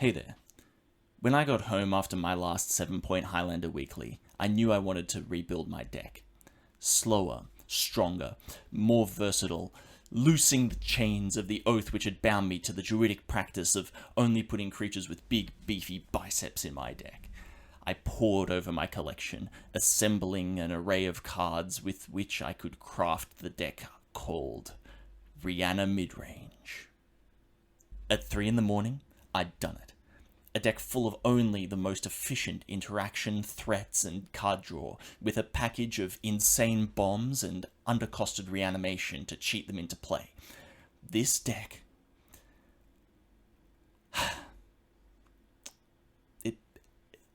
Hey there. When I got home after my last 7-point Highlander weekly, I knew I wanted to rebuild my deck. Slower, stronger, more versatile, loosing the chains of the oath which had bound me to the druidic practice of only putting creatures with big, beefy biceps in my deck. I pored over my collection, assembling an array of cards with which I could craft the deck called Rihanna Midrange. At 3 in the morning, I'd done it. A deck full of only the most efficient interaction, threats, and card draw, with a package of insane bombs and undercosted reanimation to cheat them into play. This deck...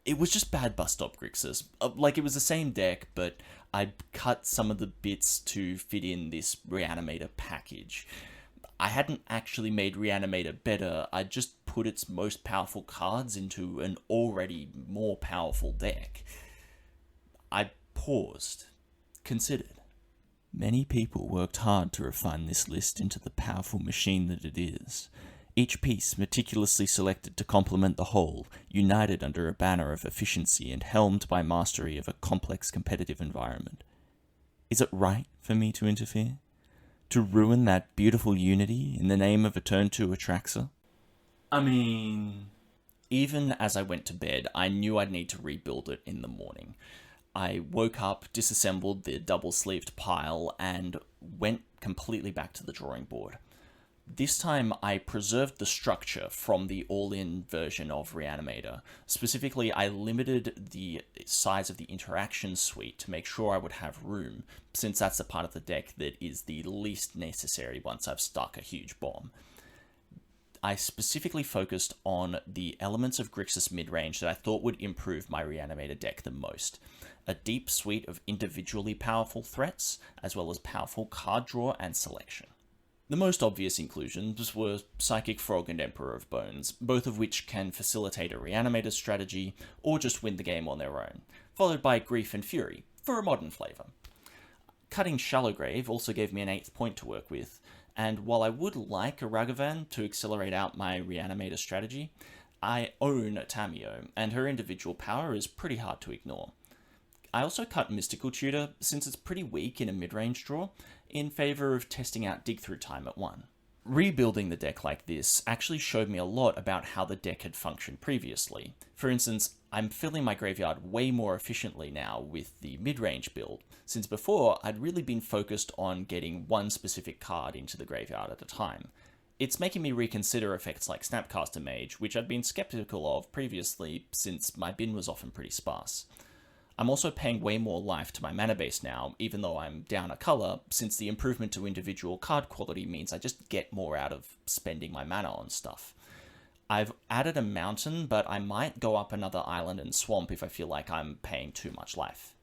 It was just bad bus stop Grixis. Like, it was the same deck, but I'd cut some of the bits to fit in this Reanimator package. I hadn't actually made Reanimator better, I just put its most powerful cards into an already more powerful deck. I paused, considered. Many people worked hard to refine this list into the powerful machine that it is. Each piece meticulously selected to complement the whole, united under a banner of efficiency and helmed by mastery of a complex competitive environment. Is it right for me to interfere? To ruin that beautiful unity in the name of a turn 2 Atraxa? I mean... Even as I went to bed, I knew I'd need to rebuild it in the morning. I woke up, disassembled the double-sleeved pile, and went completely back to the drawing board. This time, I preserved the structure from the all-in version of Reanimator. Specifically, I limited the size of the interaction suite to make sure I would have room, since that's the part of the deck that is the least necessary once I've stuck a huge bomb. I specifically focused on the elements of Grixis midrange that I thought would improve my Reanimator deck the most. A deep suite of individually powerful threats, as well as powerful card draw and selection. The most obvious inclusions were Psychic Frog and Emperor of Bones, both of which can facilitate a Reanimator strategy, or just win the game on their own, followed by Grief and Fury, for a modern flavour. Cutting Shallowgrave also gave me an 8th point to work with, and while I would like a Ragavan to accelerate out my Reanimator strategy, I own Tamio, and her individual power is pretty hard to ignore. I also cut Mystical Tutor, since it's pretty weak in a mid-range draw, in favour of testing out Dig Through Time at 1. Rebuilding the deck like this actually showed me a lot about how the deck had functioned previously. For instance, I'm filling my graveyard way more efficiently now with the mid-range build, since before I'd really been focused on getting one specific card into the graveyard at a time. It's making me reconsider effects like Snapcaster Mage, which I'd been skeptical of previously since my bin was often pretty sparse. I'm also paying way more life to my mana base now, even though I'm down a colour, since the improvement to individual card quality means I just get more out of spending my mana on stuff. I've added a mountain, but I might go up another island and swamp if I feel like I'm paying too much life.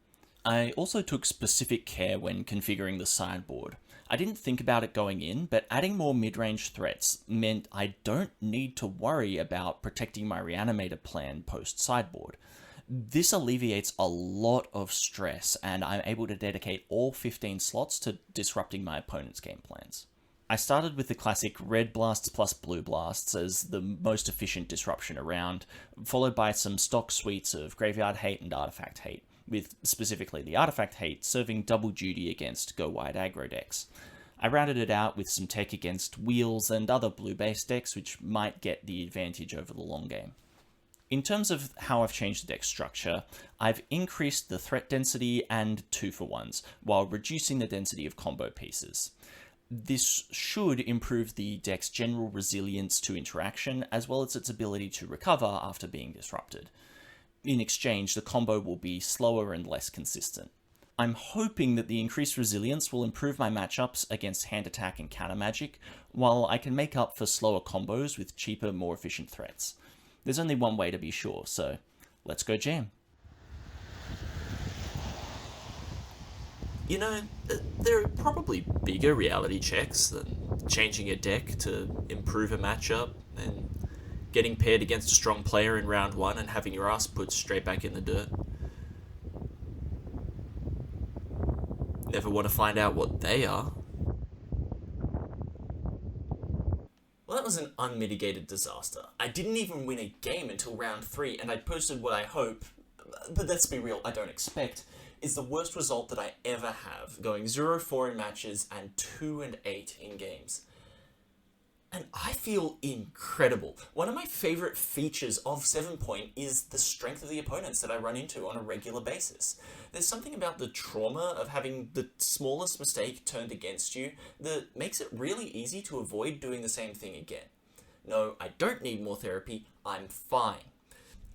I also took specific care when configuring the sideboard. I didn't think about it going in, but adding more mid-range threats meant I don't need to worry about protecting my Reanimator plan post-sideboard. This alleviates a lot of stress, and I'm able to dedicate all 15 slots to disrupting my opponent's game plans. I started with the classic Red Blasts plus Blue Blasts as the most efficient disruption around, followed by some stock suites of Graveyard Hate and Artifact Hate, with specifically the Artifact Hate serving double duty against go-wide aggro decks. I rounded it out with some tech against Wheels and other blue-based decks which might get the advantage over the long game. In terms of how I've changed the deck structure, I've increased the threat density and 2-for-1s, while reducing the density of combo pieces. This should improve the deck's general resilience to interaction, as well as its ability to recover after being disrupted. In exchange, the combo will be slower and less consistent. I'm hoping that the increased resilience will improve my matchups against hand attack and counter magic, while I can make up for slower combos with cheaper, more efficient threats. There's only one way to be sure, so let's go jam. You know, there are probably bigger reality checks than changing a deck to improve a matchup and getting paired against a strong player in round 1 and having your ass put straight back in the dirt. Never want to find out what they are? was an unmitigated disaster. I didn't even win a game until round 3, and I posted what I hope, but let's be real, I don't expect, is the worst result that I ever have, going 0-4 in matches and 2-8 in games. And I feel incredible. One of my favourite features of 7 Point is the strength of the opponents that I run into on a regular basis. There's something about the trauma of having the smallest mistake turned against you that makes it really easy to avoid doing the same thing again. No, I don't need more therapy, I'm fine.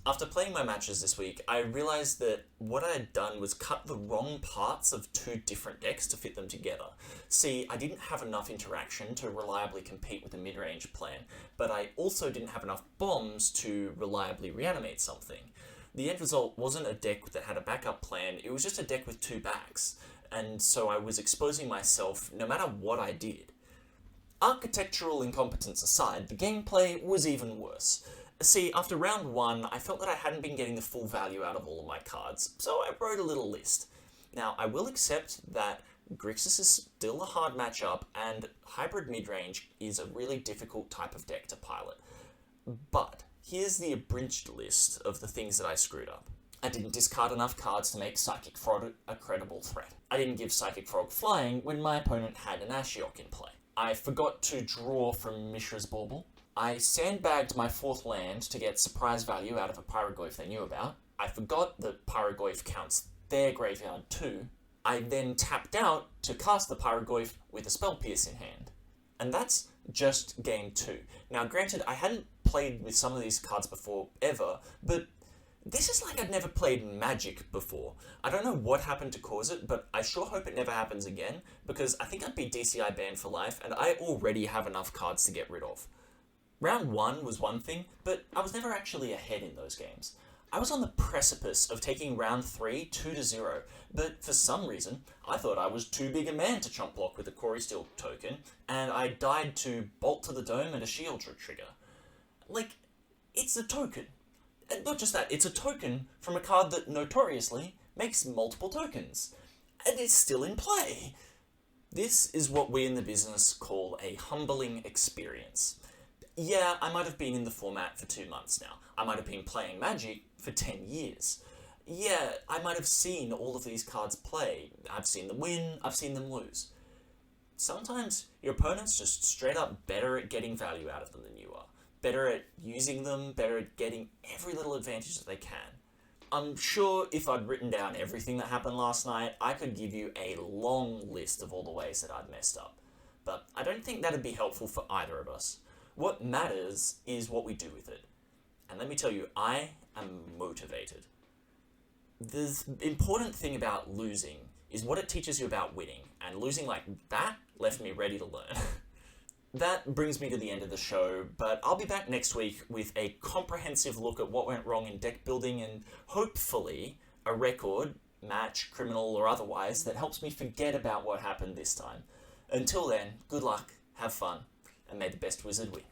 After playing my matches this week, I realised that what I had done was cut the wrong parts of 2 different decks to fit them together. See, I didn't have enough interaction to reliably compete with a mid-range plan, but I also didn't have enough bombs to reliably reanimate something. The end result wasn't a deck that had a backup plan, it was just a deck with 2 backs, and so I was exposing myself no matter what I did. Architectural incompetence aside, the gameplay was even worse. See, after round 1, I felt that I hadn't been getting the full value out of all of my cards, so I wrote a little list. Now, I will accept that Grixis is still a hard matchup, and hybrid midrange is a really difficult type of deck to pilot. But here's the abridged list of the things that I screwed up. I didn't discard enough cards to make Psychic Frog a credible threat. I didn't give Psychic Frog flying when my opponent had an Ashiok in play. I forgot to draw from Mishra's Bauble. I sandbagged my 4th land to get surprise value out of a Pyrogoyf they knew about. I forgot that Pyrogoyf counts their graveyard too. I then tapped out to cast the Pyrogoyf with a Spell Pierce in hand. And that's just game 2. Now granted, I hadn't played with some of these cards before ever, but this is like I'd never played Magic before. I don't know what happened to cause it, but I sure hope it never happens again, because I think I'd be DCI banned for life, and I already have enough cards to get rid of. Round 1 was one thing, but I was never actually ahead in those games. I was on the precipice of taking round 3 2-0, but for some reason, I thought I was too big a man to chump block with a Quarry Steel token, and I died to Bolt to the Dome and a Shield trigger. Like, it's a token. And not just that, it's a token from a card that notoriously makes multiple tokens, and it's still in play. This is what we in the business call a humbling experience. Yeah, I might have been in the format for 2 months now. I might have been playing Magic for 10 years. Yeah, I might have seen all of these cards play. I've seen them win, I've seen them lose. Sometimes your opponent's just straight up better at getting value out of them than you are. Better at using them, better at getting every little advantage that they can. I'm sure if I'd written down everything that happened last night, I could give you a long list of all the ways that I'd messed up. But I don't think that'd be helpful for either of us. What matters is what we do with it. And let me tell you, I am motivated. The important thing about losing is what it teaches you about winning, and losing like that left me ready to learn. That brings me to the end of the show, but I'll be back next week with a comprehensive look at what went wrong in deck building and hopefully a record, match, criminal or otherwise, that helps me forget about what happened this time. Until then, good luck, have fun, and may the best wizard win.